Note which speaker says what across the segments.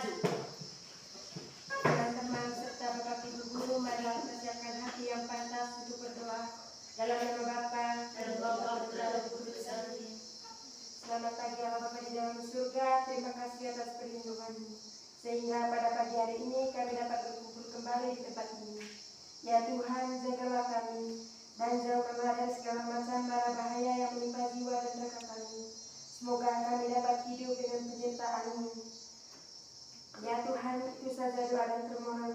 Speaker 1: maju.
Speaker 2: Teman-teman serta Bapak Ibu guru, marilah persiapkan hati yang pantas untuk berdoa dalam nama Bapa dan Bapa Putra dan Roh Kudus. Amin. Selamat pagi Allah Bapa di dalam surga, terima kasih atas perlindungan-Mu sehingga pada pagi hari ini kami dapat berkumpul kembali di tempat ini. Ya Tuhan, jagalah kami dan jauhkanlah dari segala macam mara bahaya yang menimpa jiwa dan raga kami. Semoga kami dapat hidup dengan penyertaan-Mu. Ya Tuhan, itu saja doa dan permohonan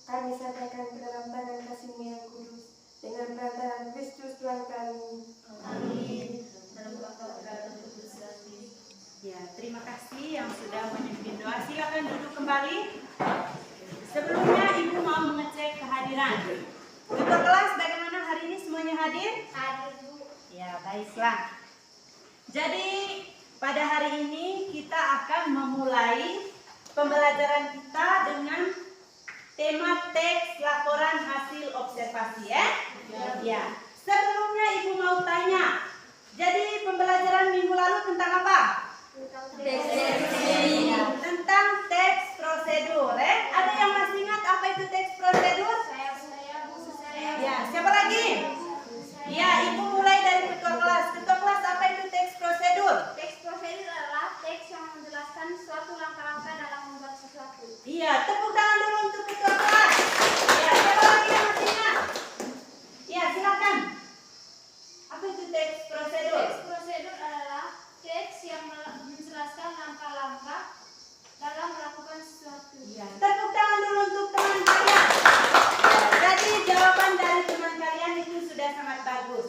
Speaker 2: kami sampaikan ke dalam tangan kasih-Mu yang kudus dengan perantaraan Kristus Tuhan kami.
Speaker 1: Amin. Ya, terima kasih yang sudah memimpin doa. Silakan duduk kembali. Sebelumnya Ibu mau mengecek kehadiran. Tutor kelas, bagaimana hari ini semuanya hadir?
Speaker 2: Hadir, Bu.
Speaker 1: Ya, baiklah. Jadi pada hari ini kita akan memulai pembelajaran kita dengan tema teks laporan hasil observasi ya. Ya. Sebelumnya Ibu mau tanya. Jadi pembelajaran minggu lalu tentang apa? Tentang teks prosedur. Ada yang masih ingat apa itu teks prosedur? Ya, siapa lagi? Ya, Ibu mulai dari ketua kelas. Ketua kelas, apa itu teks prosedur?
Speaker 3: Teks prosedur adalah teks yang menjelaskan suatu langkah-langkah dalam membuat sesuatu.
Speaker 1: Iya, tepuk tangan dulu untuk ketua kelas. Ya, siapa lagi yang masih ingat? Ya, silakan. Apa itu teks prosedur?
Speaker 3: Teks prosedur adalah teks yang menjelaskan langkah-langkah dalam melakukan sesuatu.
Speaker 1: Ya, tepuk tangan dulu untuk teman kalian. Jadi jawaban dari teman kalian itu sudah sangat bagus,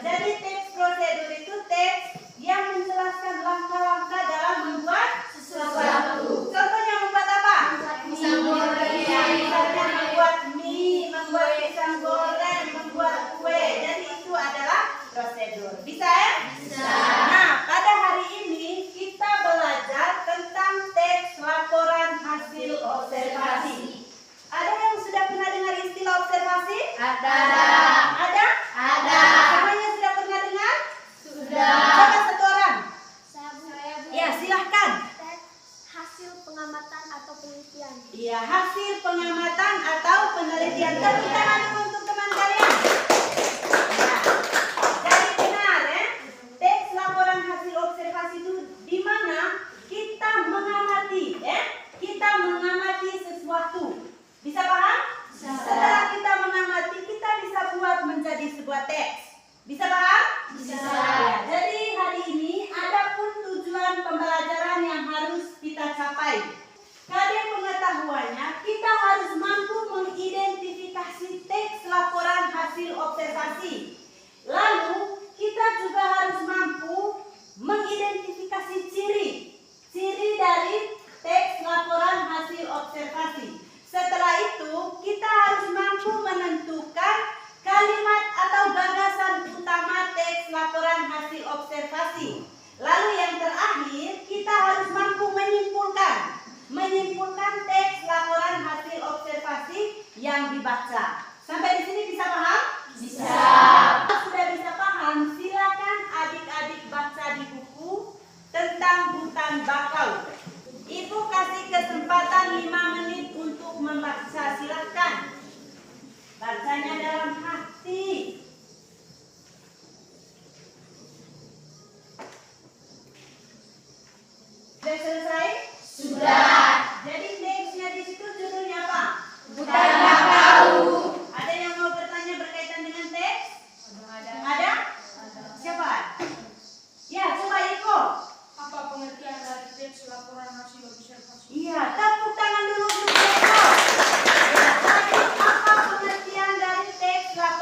Speaker 1: Jadi teks prosedur itu teks yang menjelaskan langkah-langkah dalam membuat sesuatu. Contohnya membuat apa?
Speaker 3: Pisang goreng.
Speaker 1: Misalnya membuat mie, membuat pisang goreng, membuat kue. Jadi itu adalah prosedur. Bisa ya?
Speaker 3: Bisa.
Speaker 1: Nah, pada hari ini kita belajar tentang teks laporan hasil observasi. Ada yang sudah pernah dengar istilah observasi?
Speaker 3: Ada.
Speaker 1: Ada?
Speaker 3: Ada.
Speaker 1: Semuanya sudah pernah dengar?
Speaker 3: Sudah.
Speaker 1: Coba satu orang.
Speaker 3: Saya Bu.
Speaker 1: Ya, silahkan.
Speaker 3: Hasil pengamatan atau penelitian.
Speaker 1: Iya, hasil pengamatan atau penelitian. Tepuk tangan dulu untuk teman kalian. Ya. Jadi benar teks laporan hasil observasi itu di mana kita mengamati kita mengamati sesuatu. Bisa paham?
Speaker 3: Bisa.
Speaker 1: Setelah kita mengamati, kita bisa buat menjadi sebuah teks. Bisa paham?
Speaker 3: Bisa.
Speaker 1: Ya, jadi hari ini ada pun tujuan pembelajaran yang harus kita capai. Kadang pengetahuannya, kita harus mampu mengidentifikasi teks laporan hasil observasi. Lalu, kita juga harus mampu mengidentifikasi ciri dari teks laporan hasil observasi. Setelah itu, kita harus mampu menentukan kalimat atau gagasan utama teks laporan hasil observasi. Lalu yang terakhir, kita harus mampu menyimpulkan teks laporan hasil observasi yang dibaca. Sampai di sini bisa paham?
Speaker 3: Bisa.
Speaker 1: Kalau sudah bisa paham, silakan adik-adik baca di buku tentang hutan bakau. Ibu kasih kesempatan 5 menit untuk membaca, silakan. Bacanya dalam hati. Sudah selesai?
Speaker 3: Sudah.
Speaker 1: Jadi teksnya di situ judulnya apa?
Speaker 3: Hutan bakau.
Speaker 1: Ada yang mau bertanya berkaitan dengan teks? Ada? Siapa? Ya, coba Iko.
Speaker 3: Apa pengertian dari teks laporan hasil observasi?
Speaker 1: Iya, tepuk tangan dulu untuk Iko. Ya, tadi apa pengertian dari teks laporan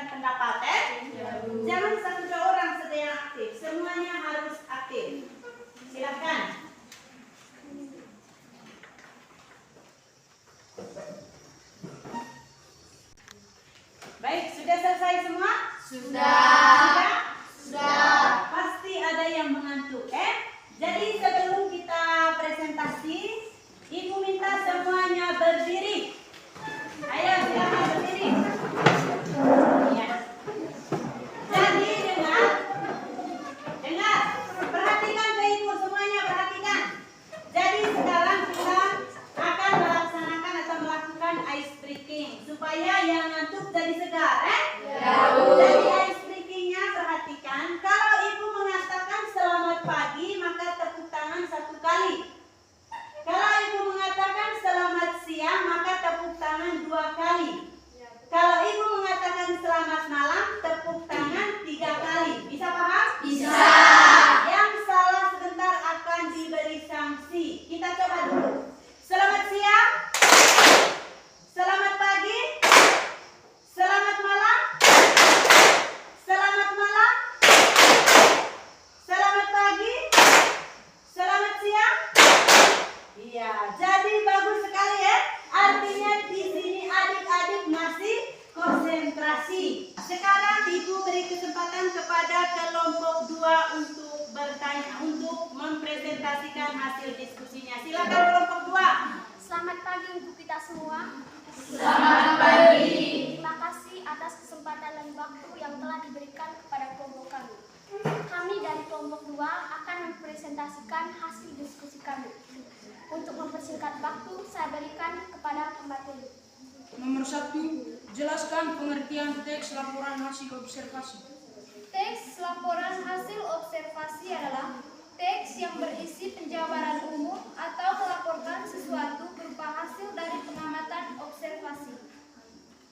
Speaker 1: memberikan pendapat, Jangan satu dua orang saja yang aktif, semuanya harus aktif. Silakan. Baik, sudah selesai semua? Sudah. Pasti ada yang mengantuk, Jadi sebelum kita presentasi, Ibu minta semuanya berdiri. Ayo, silakan berdiri. Ya. Jadi dengar, perhatikan ke Ibu semuanya, perhatikan. Jadi sekarang kita akan melaksanakan atau melakukan ice breaking supaya yang ngantuk jadi segar, Jadi ice breakingnya perhatikan. Kalau Ibu mengatakan selamat pagi, maka tepuk tangan 1 kali. Kalau Ibu mengatakan selamat siang, maka tepuk tangan 2 kali. Kalau Ibu mengatakan selamat malam, tepuk tangan 3 kali. Bisa paham?
Speaker 3: Bisa.
Speaker 1: Yang salah sebentar akan diberi sanksi. Kita coba dulu. Selamat siang. Selamat pagi. Selamat malam. Selamat malam. Selamat pagi. Selamat siang. Iya, jadi bagus sekali, Artinya di sini adik-adik masih konsentrasi. Sekarang Ibu beri kesempatan kepada kelompok 2 untuk bertanya, untuk mempresentasikan hasil diskusinya. Silakan kelompok 2.
Speaker 4: Selamat pagi untuk kita semua.
Speaker 3: Selamat pagi.
Speaker 4: Terima kasih atas kesempatan dan waktu yang telah diberikan kepada kelompok kami. Kami dari kelompok 2 akan mempresentasikan hasil diskusi kami. Untuk mempersingkat waktu, saya berikan kepada pemateri.
Speaker 5: Nomor 1, jelaskan pengertian teks laporan hasil observasi.
Speaker 3: Teks laporan hasil observasi adalah teks yang berisi penjabaran umum atau melaporkan sesuatu berupa hasil dari pengamatan observasi.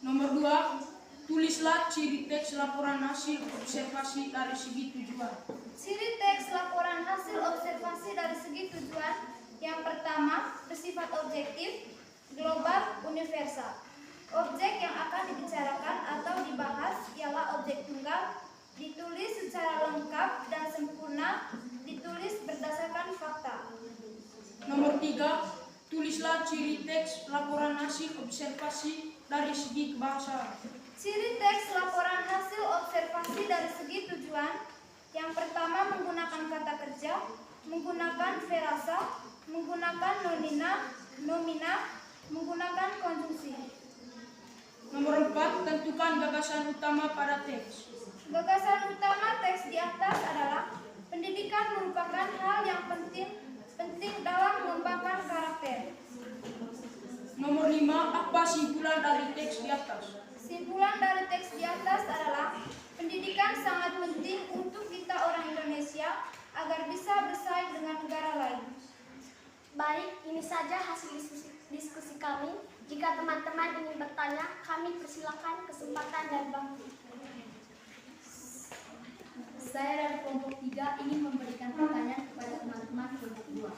Speaker 5: Nomor 2, tulislah ciri teks laporan hasil observasi dari segi tujuan.
Speaker 3: Ciri teks laporan hasil observasi dari segi tujuan. Yang pertama, bersifat objektif, global, universal. Objek yang akan dibicarakan atau dibahas ialah objek tunggal, ditulis secara lengkap dan sempurna, ditulis berdasarkan fakta.
Speaker 5: Nomor 3, tulislah ciri teks laporan hasil observasi dari segi kebahasaan.
Speaker 3: Ciri teks laporan hasil observasi dari segi tujuan. Yang pertama, menggunakan kata kerja, menggunakan frasa, menggunakan nomina, menggunakan konjungsi.
Speaker 5: Nomor 4, tentukan gagasan utama pada teks.
Speaker 3: Gagasan utama teks di atas adalah pendidikan merupakan hal yang penting dalam mengembangkan karakter.
Speaker 5: Nomor 5, apa simpulan dari teks di atas?
Speaker 3: Simpulan dari teks di atas adalah pendidikan sangat penting untuk kita orang Indonesia agar bisa bersaing dengan negara lain.
Speaker 4: Baik, ini saja hasil diskusi kami. Jika teman-teman ingin bertanya, kami persilakan kesempatan dan waktu.
Speaker 6: Saya dari kelompok 3 ingin memberikan pertanyaan kepada teman-teman kelompok 2.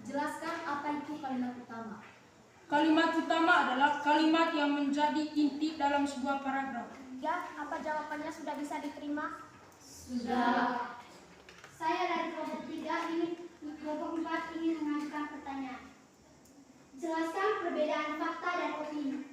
Speaker 6: Jelaskan apa itu kalimat utama.
Speaker 5: Kalimat utama adalah kalimat yang menjadi inti dalam sebuah paragraf.
Speaker 4: Ya, apa jawabannya sudah bisa diterima?
Speaker 6: Sudah.
Speaker 4: Saya dari kelompok 4 ingin mengajukan pertanyaan. Jelaskan perbedaan fakta dan opini.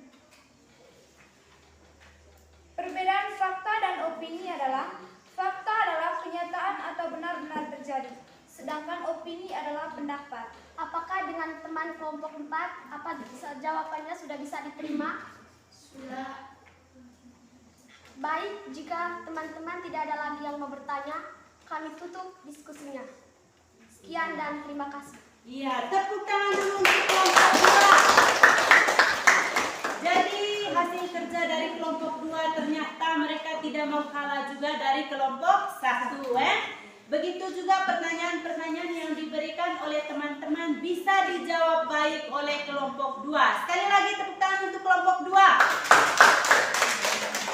Speaker 3: Perbedaan fakta dan opini adalah fakta adalah kenyataan atau benar-benar terjadi, sedangkan opini adalah pendapat.
Speaker 4: Apakah dengan teman kelompok 4, apa jawabannya sudah bisa diterima?
Speaker 6: Sudah.
Speaker 4: Baik, jika teman-teman tidak ada lagi yang mau bertanya, kami tutup diskusinya. Sekian dan terima kasih.
Speaker 1: Iya, tepuk tangan dulu untuk kelompok 2. Jadi hasil kerja dari kelompok 2 ternyata mereka tidak mau kalah juga dari kelompok 1, Begitu juga pertanyaan-pertanyaan yang diberikan oleh teman-teman bisa dijawab baik oleh kelompok 2. Sekali lagi tepuk tangan untuk kelompok 2.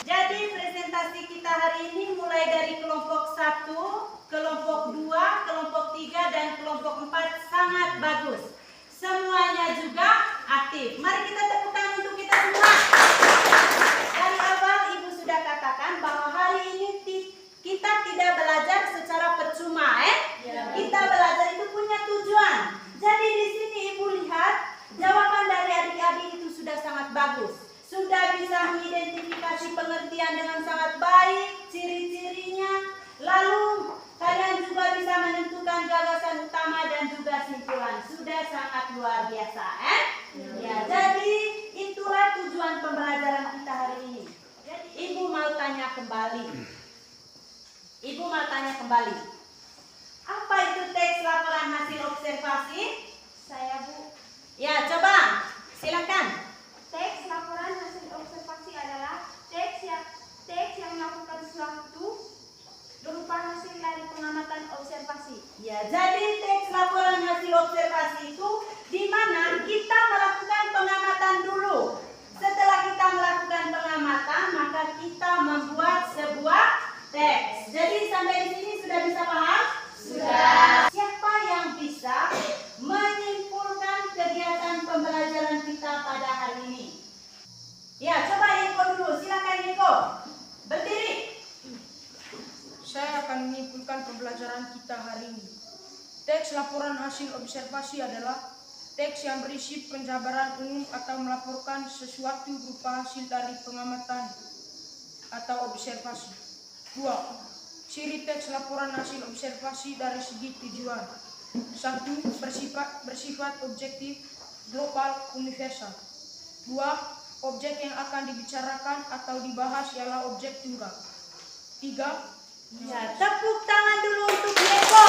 Speaker 1: Jadi presentasi kita hari ini mulai dari kelompok 1, kelompok 2, kelompok 3, dan kelompok 4 sangat bagus. Semuanya juga aktif. Mari kita tepuk tangan untuk kita semua. Dari awal Ibu sudah baik, ciri-cirinya. Lalu kalian juga bisa menentukan gagasan utama dan juga simpulan. Sudah sangat luar biasa, Ya, jadi itulah tujuan pembelajaran kita hari ini. Ibu mau tanya kembali. Apa itu teks laporan hasil observasi?
Speaker 3: Saya, Bu.
Speaker 1: Ya, coba. Silakan.
Speaker 3: Teks laporan hasil observasi adalah teks yang melakukan suatu berupa hasil dari pengamatan observasi.
Speaker 1: Ya, jadi teks laporan hasil observasi itu di mana kita melakukan pengamatan dulu. Setelah kita melakukan pengamatan, maka kita membuat sebuah teks. Jadi sampai di sini sudah bisa paham? Sudah. Siapa yang bisa menyimpulkan kegiatan pembelajaran kita pada hari ini? Ya, coba Eko dulu. Silakan Eko. Berdiri.
Speaker 5: Saya akan menyimpulkan pembelajaran kita hari ini. Teks laporan hasil observasi adalah teks yang berisi penjabaran umum atau melaporkan sesuatu berupa hasil dari pengamatan atau observasi. 2. Ciri teks laporan hasil observasi dari segi tujuan. 1. Bersifat objektif, global, universal. 2. Objek yang akan dibicarakan atau dibahas ialah objek tunggal. 3.
Speaker 1: Ya, tepuk tangan dulu untuk Eko.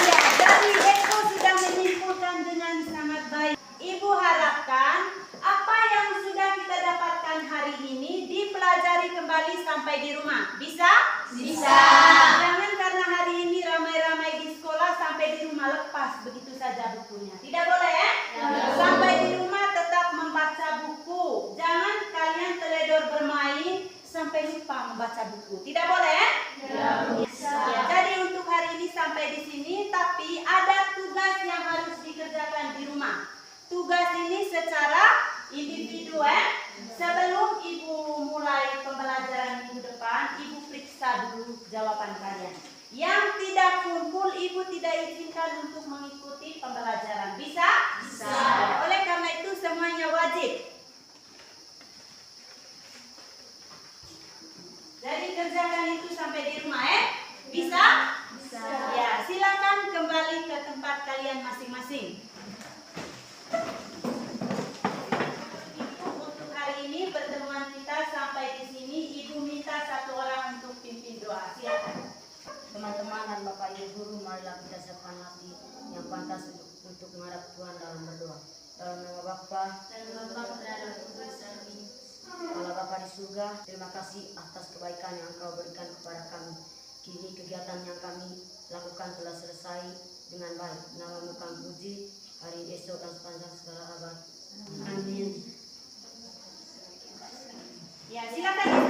Speaker 1: Ya, jadi Eko sudah menyimpulkan dengan sangat baik. Ibu harapkan apa yang sudah kita dapatkan hari ini dipelajari kembali sampai di rumah. Bisa? Bisa. Jangan karena hari ini ramai-ramai di sekolah sampai di rumah lepas begitu saja bukunya. Tidak boleh ya? Sampai di rumah tetap membaca buku. Jangan kalian teledor bermain sampai lupa membaca buku. Tidak boleh ya? Ya, jadi untuk hari ini sampai di sini, tapi ada tugas yang harus dikerjakan di rumah. Tugas ini secara individu Sebelum Ibu mulai pembelajaran minggu depan, Ibu periksa dulu jawaban kalian. Yang tidak kumpul, Ibu tidak izinkan untuk mengikuti pembelajaran. Bisa? Bisa. Oleh karena itu semuanya wajib. Jadi kerjakan itu sampai di rumah Bisa? Bisa. Ya, silakan kembali ke tempat kalian masing-masing. Ibu untuk hari ini pertemuan kita sampai di sini. Ibu minta satu orang untuk pimpin doa. Silakan.
Speaker 7: Teman-teman dan Bapak Ibu guru, marilah kita siapkan hati yang pantas untuk menghadap Tuhan dalam berdoa. Dalam nama Bapa dan Allah Bapa di surga, terima kasih atas kebaikan yang Engkau berikan kepada kami. Kini kegiatan yang kami lakukan telah selesai dengan baik. Namamu kami puji hari esok dan sepanjang segala abad. Amin.
Speaker 1: Ya, silakan.